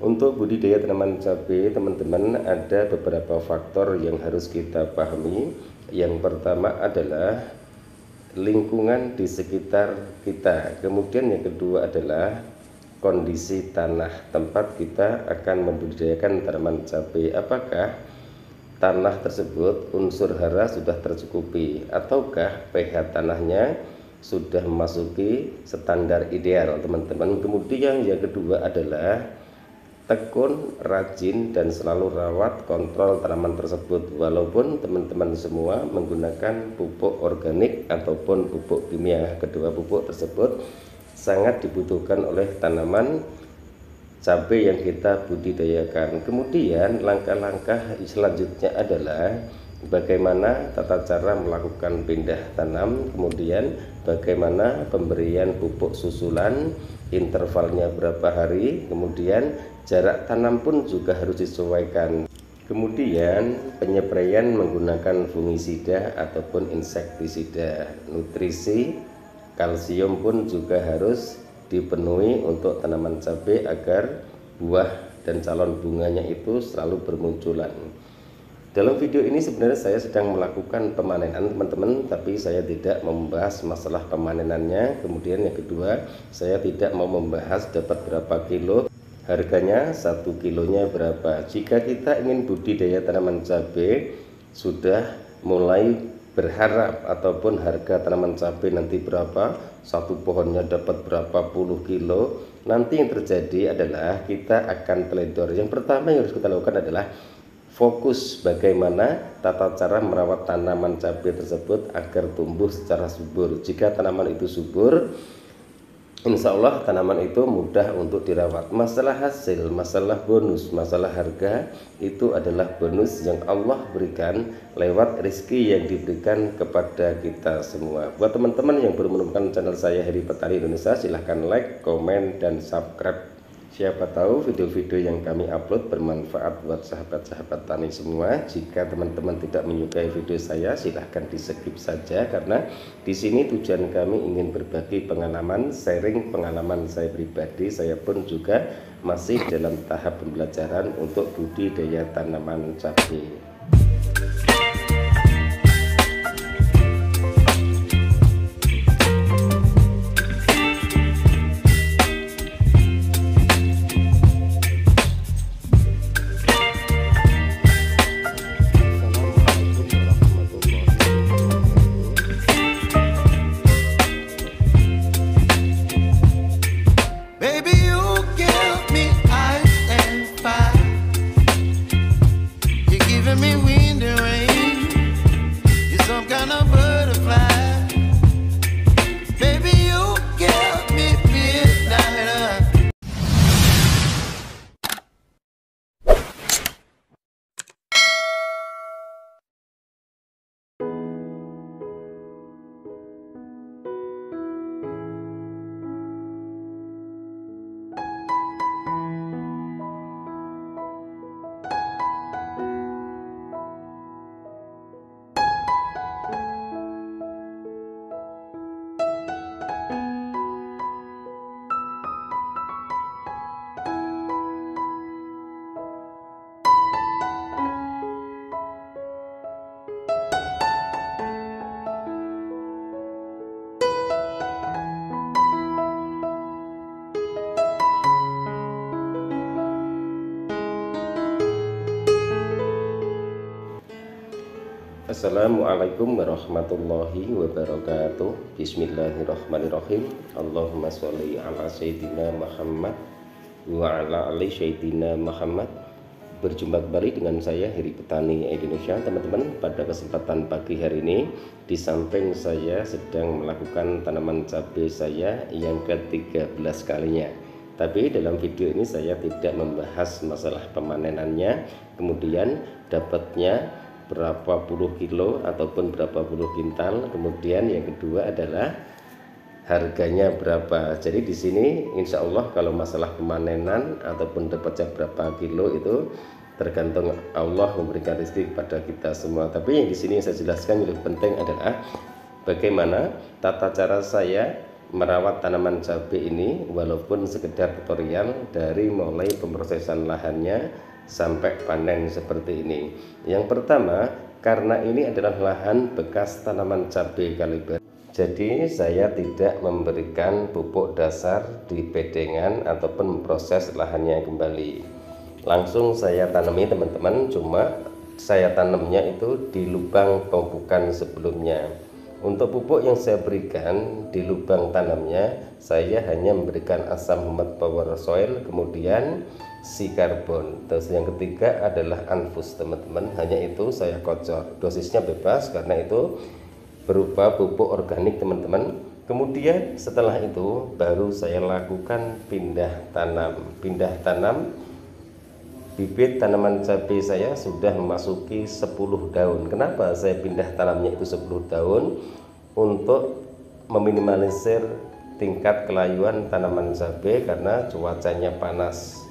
Untuk budidaya tanaman cabai, teman-teman, ada beberapa faktor yang harus kita pahami. Yang pertama adalah lingkungan di sekitar kita. Kemudian yang kedua adalah kondisi tanah tempat kita akan membudidayakan tanaman cabai. Apakah tanah tersebut unsur hara sudah tercukupi, ataukah pH tanahnya sudah memasuki standar ideal, teman-teman. Kemudian yang kedua adalah tekun, rajin, dan selalu rawat kontrol tanaman tersebut. Walaupun teman-teman semua menggunakan pupuk organik ataupun pupuk kimia, kedua pupuk tersebut sangat dibutuhkan oleh tanaman cabai yang kita budidayakan. Kemudian langkah-langkah selanjutnya adalah bagaimana tata cara melakukan pindah tanam, kemudian bagaimana pemberian pupuk susulan, intervalnya berapa hari, kemudian jarak tanam pun juga harus disesuaikan. Kemudian penyepraian menggunakan fungisida ataupun insektisida. Nutrisi kalsium pun juga harus dipenuhi untuk tanaman cabai agar buah dan calon bunganya itu selalu bermunculan. Dalam video ini sebenarnya saya sedang melakukan pemanenan, teman-teman, tapi saya tidak membahas masalah pemanenannya. Kemudian yang kedua, saya tidak mau membahas dapat berapa kilo, harganya 1 kilonya berapa. Jika kita ingin budidaya tanaman cabai, sudah mulai berharap ataupun harga tanaman cabai nanti berapa, satu pohonnya dapat berapa puluh kilo, nanti yang terjadi adalah kita akan teledor. Yang pertama yang harus kita lakukan adalah fokus bagaimana tata cara merawat tanaman cabai tersebut agar tumbuh secara subur. Jika tanaman itu subur, insya Allah tanaman itu mudah untuk dirawat. Masalah hasil, masalah bonus, masalah harga itu adalah bonus yang Allah berikan lewat rezeki yang diberikan kepada kita semua. Buat teman-teman yang belum menemukan channel saya Heri Petani Indonesia, silahkan like, komen, dan subscribe. Siapa tahu video-video yang kami upload bermanfaat buat sahabat-sahabat tani semua. Jika teman-teman tidak menyukai video saya, silahkan di skip saja, karena di sini tujuan kami ingin berbagi pengalaman, sharing pengalaman saya pribadi. Saya pun juga masih dalam tahap pembelajaran untuk budidaya tanaman cabai. Assalamualaikum warahmatullahi wabarakatuh. Bismillahirrahmanirrahim. Allahumma sholli ala sayyidina Muhammad wa ala ali sayyidina Muhammad. Berjumpa kembali dengan saya Heri Petani Indonesia, teman-teman. Pada kesempatan pagi hari ini, di samping saya sedang melakukan tanaman cabai saya yang ke-13 kalinya. Tapi dalam video ini saya tidak membahas masalah pemanenannya, kemudian dapatnya berapa puluh kilo ataupun berapa puluh kintal, kemudian yang kedua adalah harganya berapa. Jadi di sini insya Allah kalau masalah pemanenan ataupun dapatnya berapa kilo itu tergantung Allah memberikan rezeki kepada kita semua. Tapi yang di sini yang saya jelaskan yang lebih penting adalah bagaimana tata cara saya merawat tanaman cabai ini, walaupun sekedar tutorial dari mulai pemrosesan lahannya sampai panen seperti ini. Yang pertama, karena ini adalah lahan bekas tanaman cabai kaliber, jadi saya tidak memberikan pupuk dasar di bedengan ataupun memproses lahannya kembali. Langsung saya tanami teman-teman, cuma saya tanamnya itu di lubang pemupukan sebelumnya. Untuk pupuk yang saya berikan di lubang tanamnya, saya hanya memberikan asam humat power soil, kemudian si karbon. Terus yang ketiga adalah anfus teman-teman, hanya itu saya kocor. Dosisnya bebas karena itu berupa pupuk organik teman-teman. Kemudian setelah itu baru saya lakukan pindah tanam. Bibit tanaman cabai saya sudah memasuki 10 daun. Kenapa saya pindah tanamnya itu 10 daun? Untuk meminimalisir tingkat kelayuan tanaman cabai karena cuacanya panas.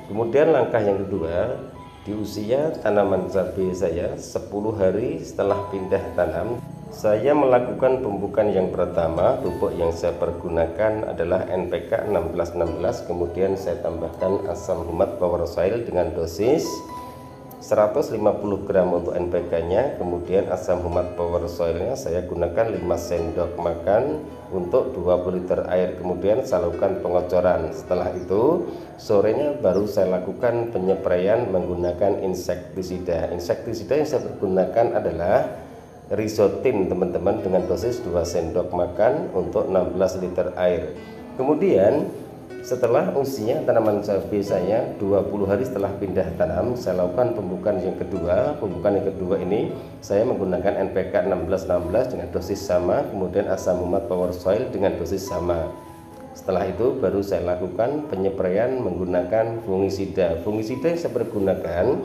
Kemudian langkah yang kedua, di usia tanaman cabai saya 10 hari setelah pindah tanam, saya melakukan pemupukan yang pertama. Pupuk yang saya pergunakan adalah NPK 1616, kemudian saya tambahkan asam humat power soil dengan dosis 150 gram untuk NPK nya, kemudian asam humat power soilnya saya gunakan 5 sendok makan untuk 20 liter air, kemudian saya lakukan pengocoran. Setelah itu sorenya baru saya lakukan penyepraian menggunakan insektisida. Insektisida yang saya gunakan adalah Rizotin teman-teman, dengan dosis 2 sendok makan untuk 16 liter air. Kemudian setelah usia tanaman cabai saya 20 hari setelah pindah tanam, saya lakukan pemupukan yang kedua. Pemupukan yang kedua ini saya menggunakan NPK 1616 dengan dosis sama, kemudian asam humat power soil dengan dosis sama. Setelah itu baru saya lakukan penyepraian menggunakan fungisida. Fungisida yang saya pergunakan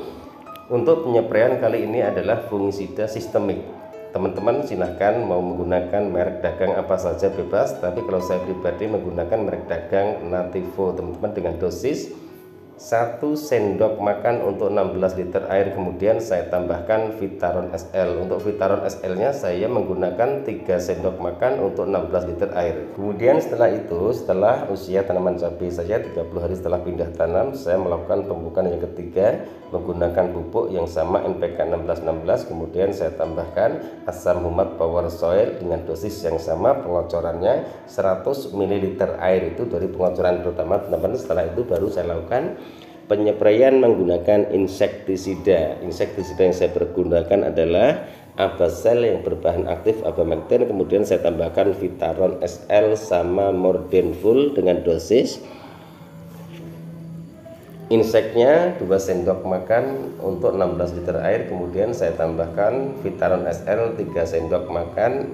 untuk penyepraian kali ini adalah fungisida sistemik. Teman-teman silahkan mau menggunakan merek dagang apa saja bebas, tapi kalau saya pribadi menggunakan merek dagang Nativo teman-teman, dengan dosis 1 sendok makan untuk 16 liter air. Kemudian saya tambahkan Vitaron SL. Untuk Vitaron SL nya saya menggunakan 3 sendok makan untuk 16 liter air. Kemudian setelah itu, setelah usia tanaman cabai saya 30 hari setelah pindah tanam, saya melakukan pemupukan yang ketiga menggunakan pupuk yang sama NPK 1616, kemudian saya tambahkan asam humat power soil dengan dosis yang sama, pengocorannya 100 ml air. Itu dari pengocoran pertama teman-teman. Setelah itu baru saya lakukan penyepraian menggunakan insektisida. Insektisida yang saya pergunakan adalah Abasel yang berbahan aktif Abamectin, kemudian saya tambahkan Vitaron SL sama Mordenful dengan dosis inseknya 2 sendok makan untuk 16 liter air, kemudian saya tambahkan Vitaron SL 3 sendok makan.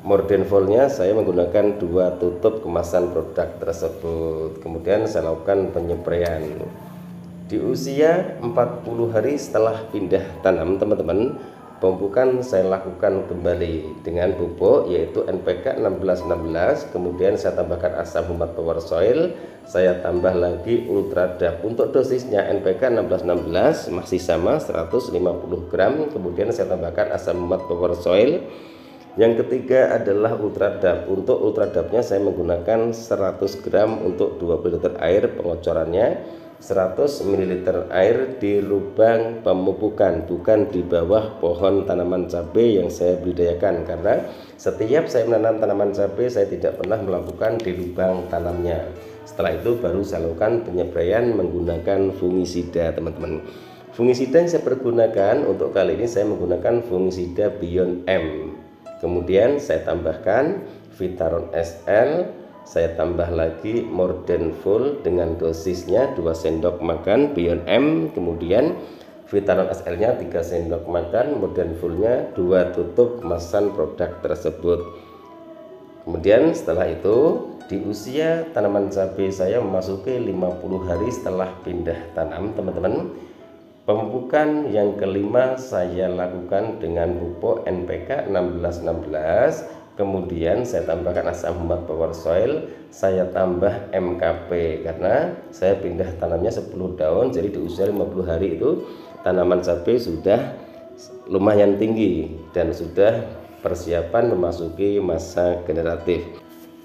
Mordenful-nya saya menggunakan 2 tutup kemasan produk tersebut. Kemudian saya lakukan penyepraian. Di usia 40 hari setelah pindah tanam teman-teman, pemupukan saya lakukan kembali dengan pupuk yaitu NPK 1616, kemudian saya tambahkan asam humat power soil, saya tambah lagi Ultradap. Untuk dosisnya NPK 1616 masih sama 150 gram, kemudian saya tambahkan asam humat power soil. Yang ketiga adalah Ultradap. Untuk Ultradapnya saya menggunakan 100 gram untuk 20 liter air, pengocorannya 100 ml air di lubang pemupukan, bukan di bawah pohon tanaman cabai yang saya budidayakan, karena setiap saya menanam tanaman cabai saya tidak pernah melakukan di lubang tanamnya. Setelah itu baru saya lakukan penyepraian menggunakan fungisida teman-teman. Fungisida yang saya pergunakan untuk kali ini saya menggunakan fungisida Beyond M. Kemudian saya tambahkan Vitaron SL, saya tambah lagi Mordenful dengan dosisnya 2 sendok makan Beyond M, kemudian Vitaron SL nya 3 sendok makan, Mordenful nya 2 tutup kemasan produk tersebut. Kemudian setelah itu di usia tanaman cabai saya memasuki 50 hari setelah pindah tanam teman-teman, pemupukan yang kelima saya lakukan dengan pupuk NPK 1616, kemudian saya tambahkan asam humat power soil, saya tambah MKP karena saya pindah tanamnya 10 daun, jadi di usia 50 hari itu tanaman cabai sudah lumayan tinggi dan sudah persiapan memasuki masa generatif.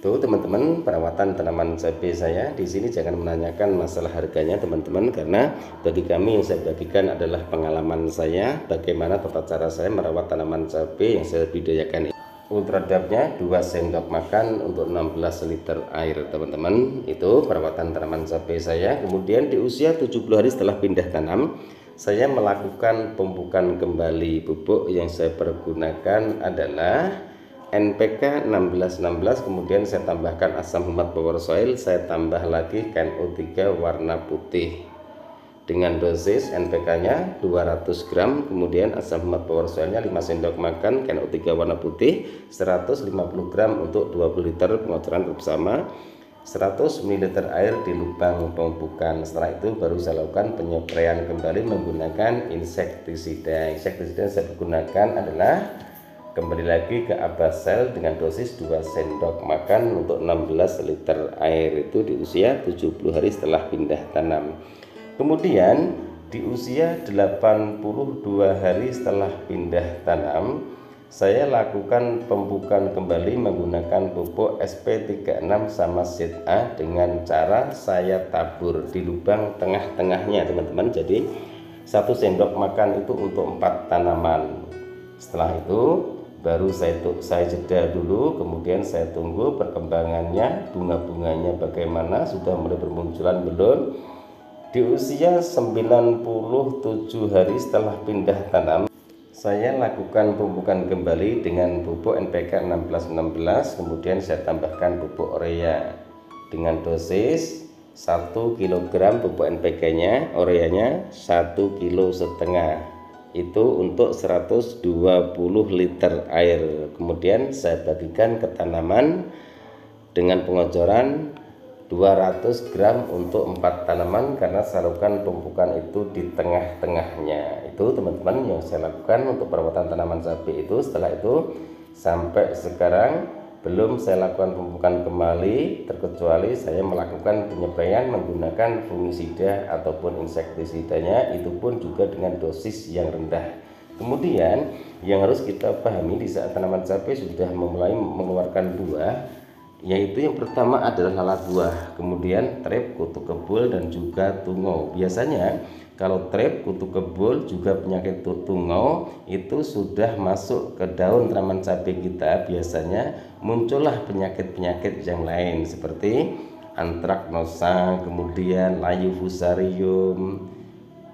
Itu teman-teman perawatan tanaman cabai saya. Di sini jangan menanyakan masalah harganya teman-teman, karena bagi kami yang saya bagikan adalah pengalaman saya bagaimana tata cara saya merawat tanaman cabai yang saya budidayakan. Ultradapnya 2 sendok makan untuk 16 liter air teman-teman. Itu perawatan tanaman cabai saya. Kemudian di usia 70 hari setelah pindah tanam, saya melakukan pemupukan kembali. Pupuk yang saya pergunakan adalah NPK 1616, kemudian saya tambahkan asam humat power soil, saya tambah lagi KNO3 warna putih dengan dosis NPK-nya 200 gram, kemudian asam humat power soilnya 5 sendok makan, KNO3 warna putih 150 gram untuk 20 liter pengocoran bersama, 100 ml air di lubang pemupukan. Setelah itu baru saya lakukan penyepraian kembali menggunakan insektisida. Insektisida yang saya gunakan adalah kembali lagi ke Abasel dengan dosis 2 sendok makan untuk 16 liter air, itu di usia 70 hari setelah pindah tanam. Kemudian di usia 82 hari setelah pindah tanam, saya lakukan pemupukan kembali menggunakan pupuk SP36 sama Seed A dengan cara saya tabur di lubang tengah-tengahnya teman-teman. Jadi 1 sendok makan itu untuk 4 tanaman. Setelah itu baru saya jeda dulu, kemudian saya tunggu perkembangannya, bunga-bunganya bagaimana, sudah mulai bermunculan belum. Di usia 97 hari setelah pindah tanam, saya lakukan pemupukan kembali dengan pupuk NPK 1616, kemudian saya tambahkan pupuk urea dengan dosis 1 kg pupuk NPK-nya, ureanya 1,5 kg. Itu untuk 120 liter air. Kemudian saya bagikan ke tanaman dengan pengocoran 200 gram untuk 4 tanaman, karena saya lakukan pemupukan itu di tengah-tengahnya. Itu teman-teman yang saya lakukan untuk perawatan tanaman cabai itu. Setelah itu sampai sekarang belum saya lakukan pemupukan kembali, terkecuali saya melakukan penyepraian menggunakan fungisida ataupun insektisidanya, itu pun juga dengan dosis yang rendah. Kemudian yang harus kita pahami di saat tanaman cabai sudah mulai mengeluarkan buah, yaitu yang pertama adalah lalat buah, kemudian trep, kutu kebul, dan juga tungau. Biasanya kalau trep, kutu kebul, juga penyakit tungau itu sudah masuk ke daun tanaman cabai kita, biasanya muncullah penyakit-penyakit yang lain seperti antraknosa, kemudian layu fusarium,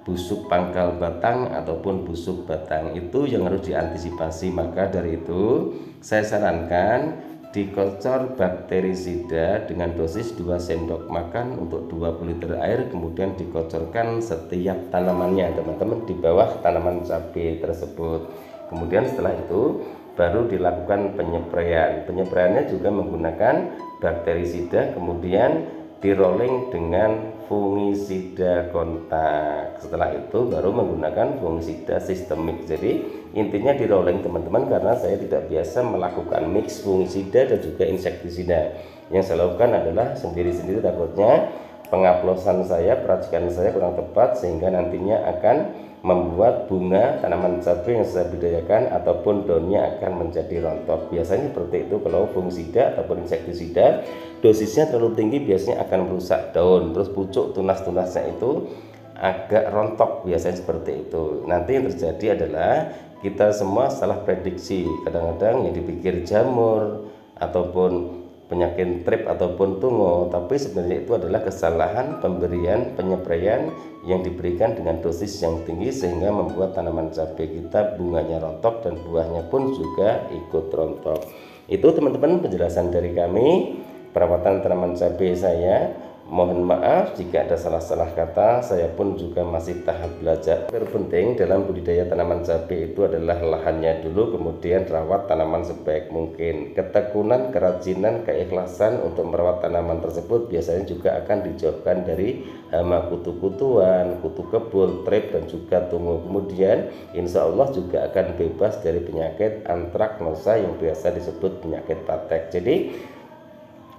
busuk pangkal batang ataupun busuk batang. Itu yang harus diantisipasi. Maka dari itu saya sarankan dikocor bakterisida dengan dosis 2 sendok makan untuk 20 liter air, kemudian dikocorkan setiap tanamannya teman-teman di bawah tanaman cabai tersebut. Kemudian setelah itu baru dilakukan penyepraian. Penyepraiannya juga menggunakan bakterisida, kemudian di rolling dengan fungisida kontak. Setelah itu baru menggunakan fungisida sistemik. Jadi intinya di rolling teman-teman, karena saya tidak biasa melakukan mix fungisida dan juga insektisida. Yang saya lakukan adalah sendiri-sendiri, takutnya pengaplosan saya, peracikan saya kurang tepat sehingga nantinya akan membuat bunga tanaman cabai yang saya budidayakan ataupun daunnya akan menjadi rontok. Biasanya seperti itu. Kalau fungisida ataupun insektisida dosisnya terlalu tinggi biasanya akan merusak daun, terus pucuk tunas-tunasnya itu agak rontok, biasanya seperti itu. Nanti yang terjadi adalah kita semua salah prediksi. Kadang-kadang yang dipikir jamur ataupun penyakit trip ataupun tungau, tapi sebenarnya itu adalah kesalahan pemberian penyepraian yang diberikan dengan dosis yang tinggi sehingga membuat tanaman cabai kita bunganya rontok dan buahnya pun juga ikut rontok. Itu teman-teman penjelasan dari kami perawatan tanaman cabai saya. Mohon maaf jika ada salah-salah kata, saya pun juga masih tahap belajar. Terpenting dalam budidaya tanaman cabai itu adalah lahannya dulu, kemudian rawat tanaman sebaik mungkin. Ketekunan, kerajinan, keikhlasan untuk merawat tanaman tersebut biasanya juga akan dijauhkan dari hama kutu-kutuan, kutu kebul, trep, dan juga tungau. Kemudian insya Allah juga akan bebas dari penyakit antraknosa yang biasa disebut penyakit patek. Jadi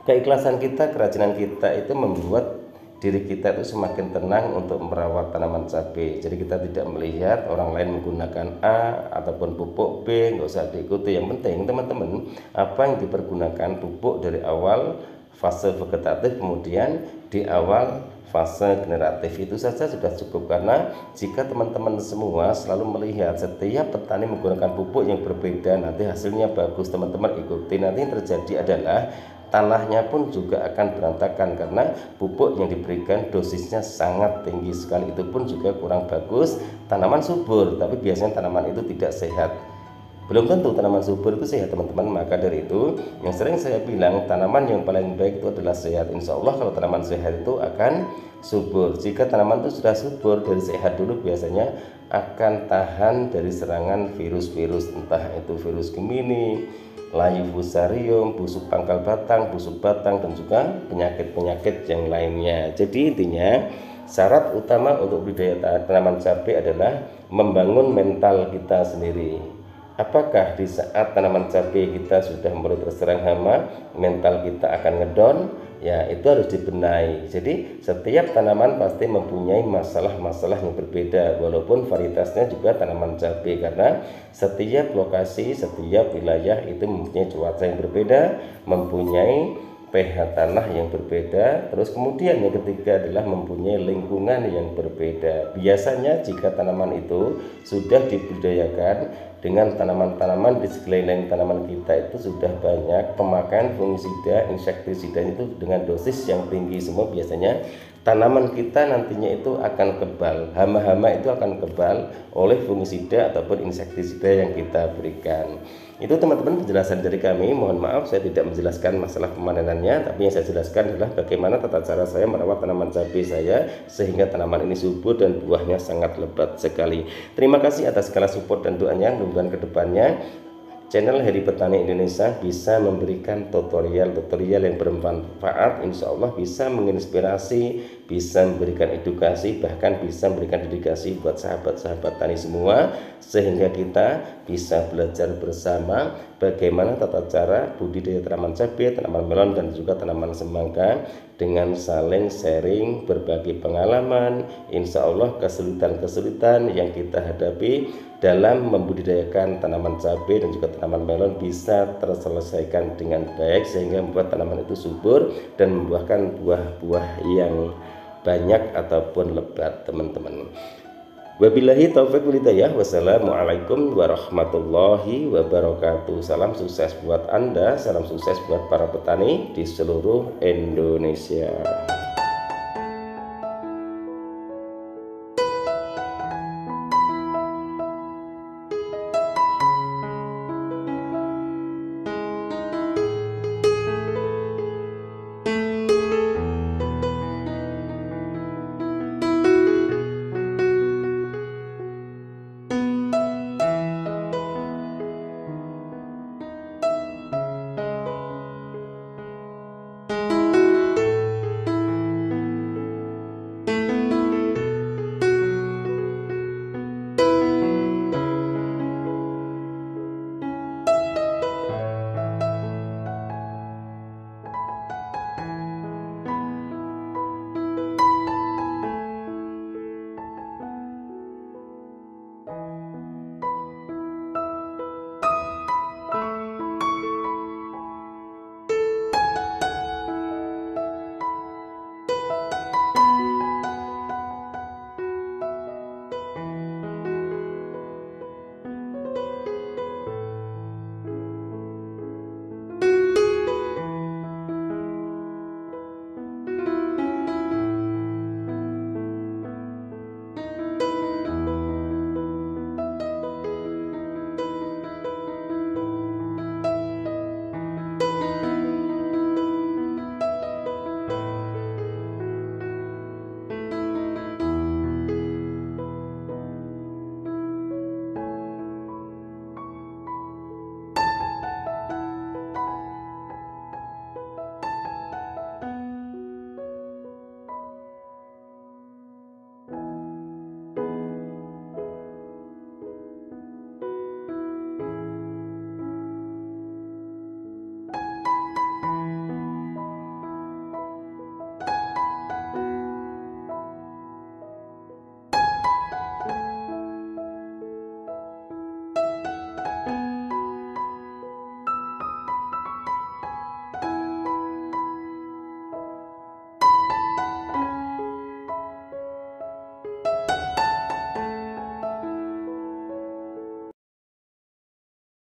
keikhlasan kita, kerajinan kita itu membuat diri kita itu semakin tenang untuk merawat tanaman cabai. Jadi kita tidak melihat orang lain menggunakan A ataupun pupuk B, nggak usah diikuti. Yang penting teman-teman, apa yang dipergunakan pupuk dari awal fase vegetatif kemudian di awal fase generatif itu saja sudah cukup. Karena jika teman-teman semua selalu melihat setiap petani menggunakan pupuk yang berbeda, nanti hasilnya bagus, teman-teman ikuti, nanti yang terjadi adalah tanahnya pun juga akan berantakan karena pupuk yang diberikan dosisnya sangat tinggi sekali. Itu pun juga kurang bagus. Tanaman subur tapi biasanya tanaman itu tidak sehat. Belum tentu tanaman subur itu sehat teman-teman. Maka dari itu yang sering saya bilang, tanaman yang paling baik itu adalah sehat. Insya Allah kalau tanaman sehat itu akan subur. Jika tanaman itu sudah subur dari sehat dulu, biasanya akan tahan dari serangan virus-virus, entah itu virus Gemini, layu fusarium, busuk pangkal batang, busuk batang, dan juga penyakit-penyakit yang lainnya. Jadi intinya syarat utama untuk budidaya tanaman cabai adalah membangun mental kita sendiri. Apakah di saat tanaman cabai kita sudah mulai terserang hama, mental kita akan ngedon? Ya, itu harus dibenahi. Jadi setiap tanaman pasti mempunyai masalah-masalah yang berbeda, walaupun varietasnya juga tanaman cabai, karena setiap lokasi, setiap wilayah itu mempunyai cuaca yang berbeda, mempunyai pH tanah yang berbeda. Terus kemudian yang ketiga adalah mempunyai lingkungan yang berbeda. Biasanya jika tanaman itu sudah dibudidayakan dengan tanaman-tanaman di sekeliling tanaman kita itu sudah banyak pemakaian fungisida, insektisida itu dengan dosis yang tinggi semua, biasanya tanaman kita nantinya itu akan kebal, hama-hama itu akan kebal oleh fungisida ataupun insektisida yang kita berikan. Itu teman-teman penjelasan dari kami. Mohon maaf saya tidak menjelaskan masalah pemanenannya, tapi yang saya jelaskan adalah bagaimana tata cara saya merawat tanaman cabai saya sehingga tanaman ini subur dan buahnya sangat lebat sekali. Terima kasih atas segala support dan doanya. Mudah-mudahan kedepannya channel Heri Petani Indonesia bisa memberikan tutorial-tutorial yang bermanfaat, insya Allah bisa menginspirasi, bisa memberikan edukasi, bahkan bisa memberikan dedikasi buat sahabat-sahabat tani semua, sehingga kita bisa belajar bersama bagaimana tata cara budidaya tanaman cabai, tanaman melon, dan juga tanaman semangka dengan saling sharing, berbagi pengalaman. Insya Allah kesulitan-kesulitan yang kita hadapi dalam membudidayakan tanaman cabai dan juga tanaman melon bisa terselesaikan dengan baik, sehingga membuat tanaman itu subur dan membuahkan buah-buah yang banyak ataupun lebat teman-teman. Wabillahi taufiq wal hidayah. Wassalamualaikum warahmatullahi wabarakatuh. Salam sukses buat Anda, salam sukses buat para petani di seluruh Indonesia.